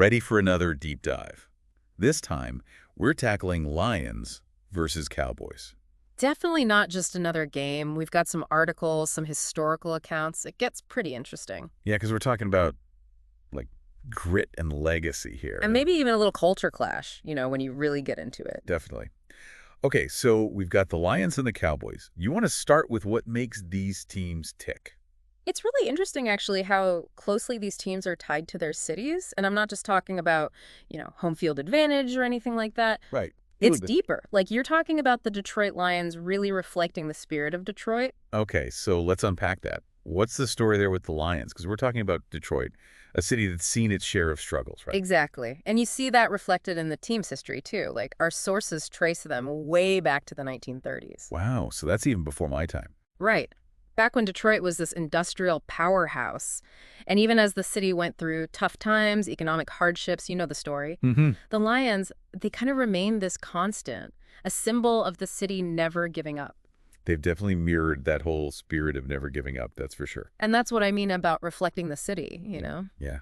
ready for another deep dive. This time, we're tackling Lions versus Cowboys. Definitely not just another game. We've got some articles, some historical accounts. It gets pretty interesting. Yeah, because we're talking about, like, grit and legacy here. And maybe even a little culture clash, when you really get into it. Definitely. Okay, so we've got the Lions and the Cowboys. You want to start with what makes these teams tick. It's really interesting, actually, how closely these teams are tied to their cities. And I'm not just talking about, home field advantage or anything like that. Right. It's deeper. Like, you're talking about the Detroit Lions really reflecting the spirit of Detroit. Okay, so let's unpack that. What's the story there with the Lions? Because we're talking about Detroit, a city that's seen its share of struggles, right? Exactly. And you see that reflected in the team's history, too. Like, our sources trace them way back to the 1930s. Wow, so that's even before my time. Right. Back when Detroit was this industrial powerhouse. And even as the city went through tough times, economic hardships, you know the story, the Lions, they kind of remained this constant, a symbol of the city never giving up. They've definitely mirrored that whole spirit of never giving up, that's for sure. And that's what I mean about reflecting the city, Yeah.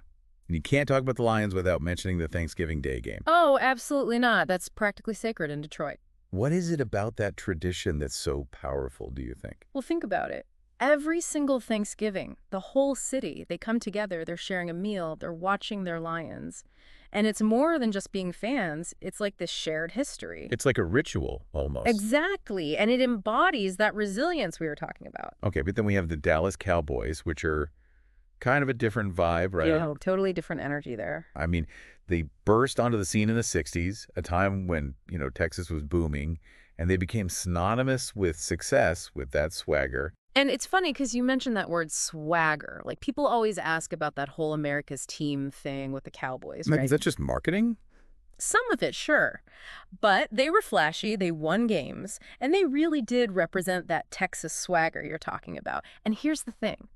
And you can't talk about the Lions without mentioning the Thanksgiving Day game. Oh, absolutely not. That's practically sacred in Detroit. What is it about that tradition that's so powerful, do you think? Well, think about it. Every single Thanksgiving, the whole city, they come together, they're sharing a meal, they're watching their Lions. And it's more than just being fans. It's like this shared history. It's like a ritual, almost. Exactly. And it embodies that resilience we were talking about. Okay, but then we have the Dallas Cowboys, which are kind of a different vibe, right? Yeah, totally different energy there. I mean, they burst onto the scene in the 60s, a time when, Texas was booming, and they became synonymous with success with that swagger. And it's funny because you mentioned that word swagger. Like, people always ask about that whole America's team thing with the Cowboys, right? Is that just marketing? Some of it, sure. But they were flashy, they won games, and they really did represent that Texas swagger you're talking about. And here's the thing.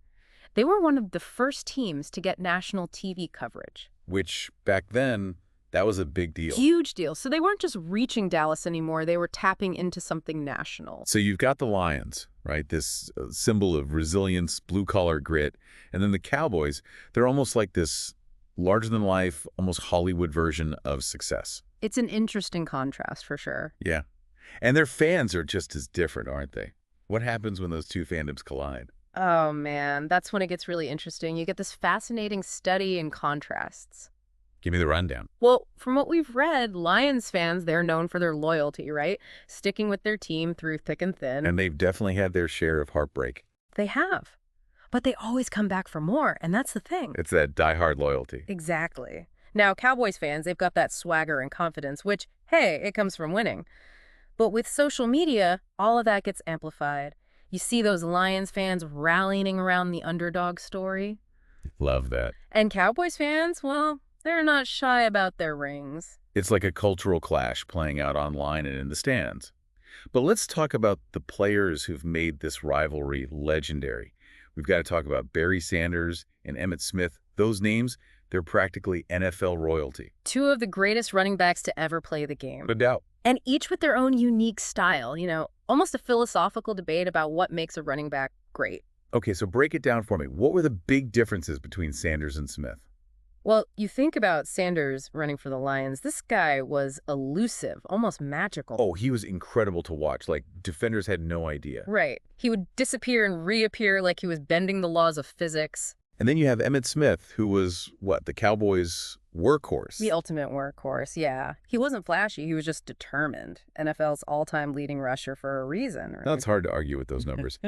They were one of the first teams to get national TV coverage. Which, back then, that was a big deal. Huge deal. So they weren't just reaching Dallas anymore. They were tapping into something national. So you've got the Lions, right? This symbol of resilience, blue-collar grit. And then the Cowboys, they're almost like this larger-than-life, almost Hollywood version of success. It's an interesting contrast, for sure. Yeah. And their fans are just as different, aren't they? What happens when those two fandoms collide? Oh, man, that's when it gets really interesting. You get this fascinating study in contrasts. Give me the rundown. Well, from what we've read, Lions fans, they're known for their loyalty, right? Sticking with their team through thick and thin. And they've definitely had their share of heartbreak. They have. But they always come back for more, and that's the thing. It's that diehard loyalty. Exactly. Now, Cowboys fans, they've got that swagger and confidence, which, hey, it comes from winning. But with social media, all of that gets amplified. You see those Lions fans rallying around the underdog story. Love that. And Cowboys fans, well, they're not shy about their rings. It's like a cultural clash playing out online and in the stands. But let's talk about the players who've made this rivalry legendary. We've got to talk about Barry Sanders and Emmitt Smith. Those names, they're practically NFL royalty. Two of the greatest running backs to ever play the game. No doubt. And each with their own unique style, almost a philosophical debate about what makes a running back great. Okay, so break it down for me. What were the big differences between Sanders and Smith? Well, you think about Sanders running for the Lions. This guy was elusive, almost magical. Oh, he was incredible to watch. Like, defenders had no idea. Right. He would disappear and reappear like he was bending the laws of physics. And then you have Emmitt Smith, who was, the Cowboys' workhorse. The ultimate workhorse, yeah. He wasn't flashy. He was just determined. NFL's all-time leading rusher for a reason, right? Now, it's hard to argue with those numbers.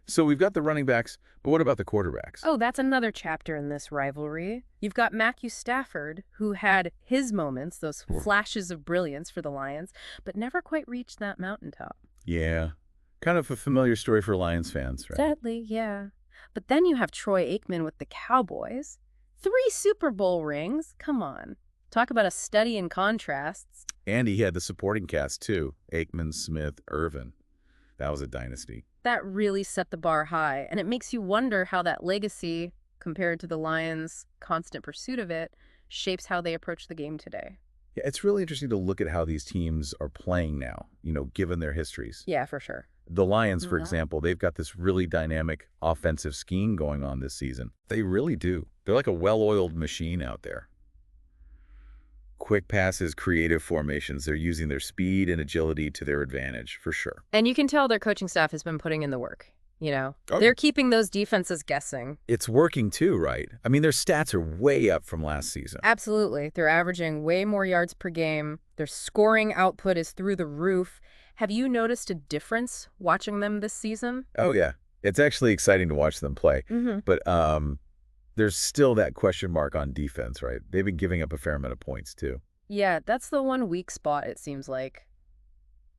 So we've got the running backs, but what about the quarterbacks? Oh, that's another chapter in this rivalry. You've got Matthew Stafford, who had his moments, those flashes of brilliance for the Lions, but never quite reached that mountaintop. Yeah. Kind of a familiar story for Lions fans, right? Sadly, yeah. But then you have Troy Aikman with the Cowboys. 3 Super Bowl rings. Come on. Talk about a study in contrasts. And he had the supporting cast, too. Aikman, Smith, Irvin. That was a dynasty. That really set the bar high, and it makes you wonder how that legacy, compared to the Lions' constant pursuit of it, shapes how they approach the game today. Yeah, it's really interesting to look at how these teams are playing now, given their histories. Yeah, for sure. The Lions, for example, they've got this really dynamic offensive scheme going on this season. They really do. They're like a well-oiled machine out there. quick passes, creative formations. They're using their speed and agility to their advantage, for sure. And you can tell their coaching staff has been putting in the work, you know? Oh, They're keeping those defenses guessing. it's working too, right? I mean, their stats are way up from last season. Absolutely. They're averaging way more yards per game. Their scoring output is through the roof. Have you noticed a difference watching them this season? Oh, yeah. It's actually exciting to watch them play. But there's still that question mark on defense, right? They've been giving up a fair amount of points, too. Yeah, that's the one weak spot, it seems like.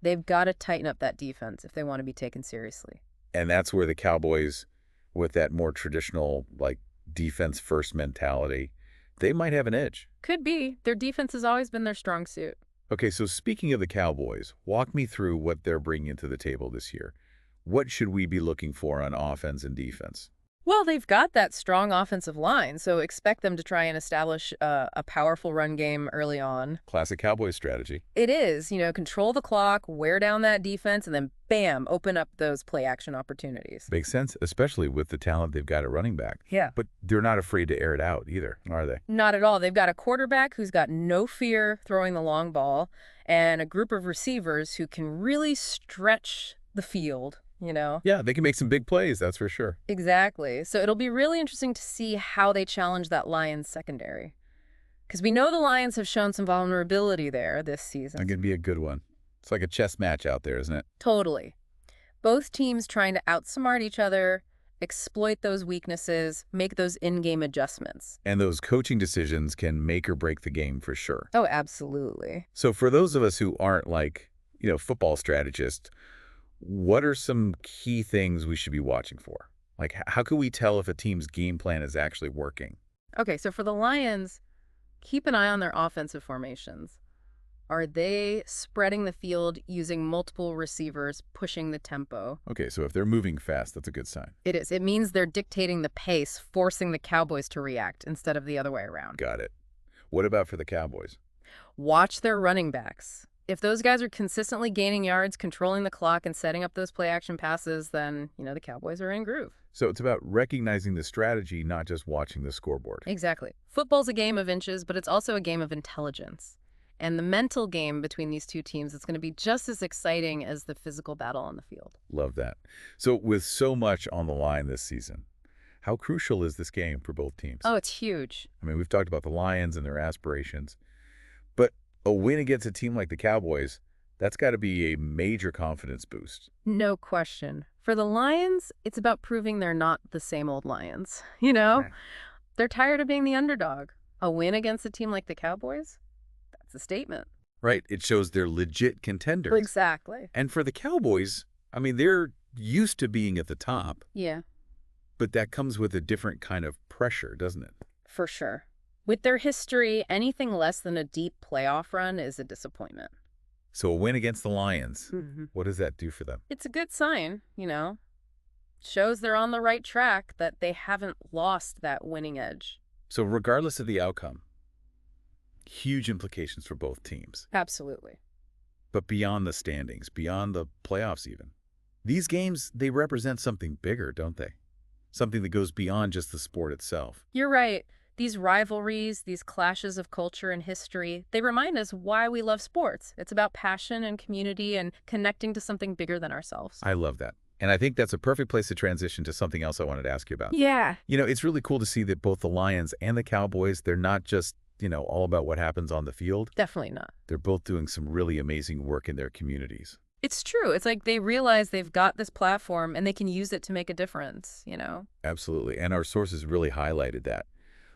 They've got to tighten up that defense if they want to be taken seriously. And that's where the Cowboys, with that more traditional, like, defense-first mentality, they might have an edge. Could be. Their defense has always been their strong suit. Okay, so speaking of the Cowboys, walk me through what they're bringing to the table this year. What should we be looking for on offense and defense? Well, they've got that strong offensive line, so expect them to try and establish a powerful run game early on. Classic Cowboys strategy. It is, control the clock, wear down that defense, and then bam, open up those play-action opportunities. Makes sense, especially with the talent they've got at running back. Yeah. But they're not afraid to air it out either, are they? Not at all. They've got a quarterback who's got no fear throwing the long ball, and a group of receivers who can really stretch the field. Yeah, they can make some big plays, that's for sure. Exactly. So it'll be really interesting to see how they challenge that Lions secondary. Because we know the Lions have shown some vulnerability there this season. That could be a good one. It's like a chess match out there, isn't it? Totally. Both teams trying to outsmart each other, exploit those weaknesses, make those in-game adjustments. And those coaching decisions can make or break the game for sure. Oh, absolutely. So for those of us who aren't like, football strategists, what are some key things we should be watching for? Like, how can we tell if a team's game plan is actually working? Okay, so for the Lions, keep an eye on their offensive formations. Are they spreading the field using multiple receivers, pushing the tempo? Okay, so if they're moving fast, that's a good sign. It is. It means they're dictating the pace, forcing the Cowboys to react instead of the other way around. Got it. What about for the Cowboys? Watch their running backs. If those guys are consistently gaining yards, controlling the clock, and setting up those play-action passes, then, the Cowboys are in groove. So it's about recognizing the strategy, not just watching the scoreboard. Exactly. Football's a game of inches, but it's also a game of intelligence. And the mental game between these two teams is going to be just as exciting as the physical battle on the field. Love that. So with so much on the line this season, how crucial is this game for both teams? Oh, it's huge. I mean, we've talked about the Lions and their aspirations, but a win against a team like the Cowboys, that's got to be a major confidence boost. No question. For the Lions, it's about proving they're not the same old Lions. They're tired of being the underdog. A win against a team like the Cowboys? That's a statement. Right. It shows they're legit contenders. Exactly. And for the Cowboys, I mean, they're used to being at the top. Yeah. But that comes with a different kind of pressure, doesn't it? For sure. With their history, anything less than a deep playoff run is a disappointment. So a win against the Lions, Mm-hmm. what does that do for them? It's a good sign, Shows they're on the right track, that they haven't lost that winning edge. So regardless of the outcome, huge implications for both teams. Absolutely. But beyond the standings, beyond the playoffs even, these games, they represent something bigger, don't they? Something that goes beyond just the sport itself. You're right. These rivalries, these clashes of culture and history, they remind us why we love sports. It's about passion and community and connecting to something bigger than ourselves. I love that. And I think that's a perfect place to transition to something else I wanted to ask you about. Yeah. It's really cool to see that both the Lions and the Cowboys, they're not just, all about what happens on the field. Definitely not. They're both doing some really amazing work in their communities. It's true. It's like they realize they've got this platform and they can use it to make a difference, Absolutely. And our sources really highlighted that.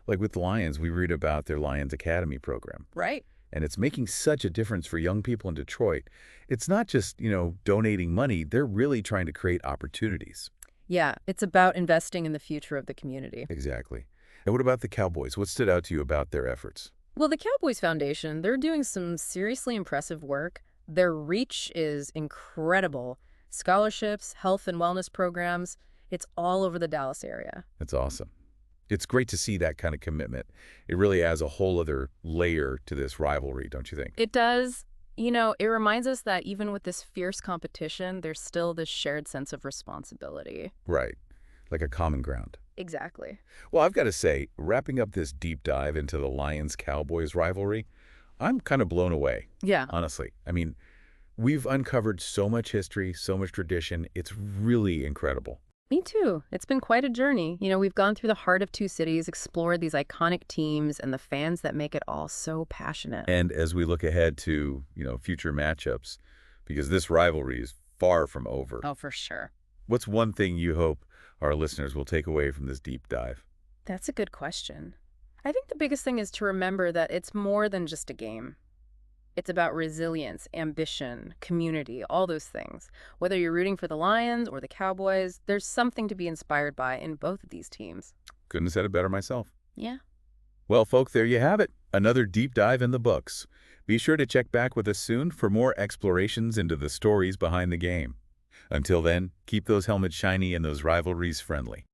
Like with the Lions, we read about their Lions Academy program. Right. And it's making such a difference for young people in Detroit. It's not just, donating money. They're really trying to create opportunities. Yeah, it's about investing in the future of the community. Exactly. And what about the Cowboys? What stood out to you about their efforts? Well, the Cowboys Foundation, they're doing some seriously impressive work. Their reach is incredible. Scholarships, health and wellness programs, it's all over the Dallas area. That's awesome. It's great to see that kind of commitment. It really adds a whole other layer to this rivalry, don't you think? It does. It reminds us that even with this fierce competition, there's still this shared sense of responsibility. Right. Like a common ground. Exactly. Well, I've got to say, wrapping up this deep dive into the Lions-Cowboys rivalry, I'm kind of blown away, Yeah. honestly. I mean, we've uncovered so much history, so much tradition. It's really incredible. Me too. It's been quite a journey. We've gone through the heart of two cities, explored these iconic teams and the fans that make it all so passionate. And as we look ahead to, future matchups, because this rivalry is far from over, Oh, for sure. what's one thing you hope our listeners will take away from this deep dive? That's a good question. I think the biggest thing is to remember that it's more than just a game. It's about resilience, ambition, community, all those things. Whether you're rooting for the Lions or the Cowboys, there's something to be inspired by in both of these teams. Couldn't have said it better myself. Yeah. Well, folk, there you have it. Another deep dive in the books. Be sure to check back with us soon for more explorations into the stories behind the game. Until then, keep those helmets shiny and those rivalries friendly.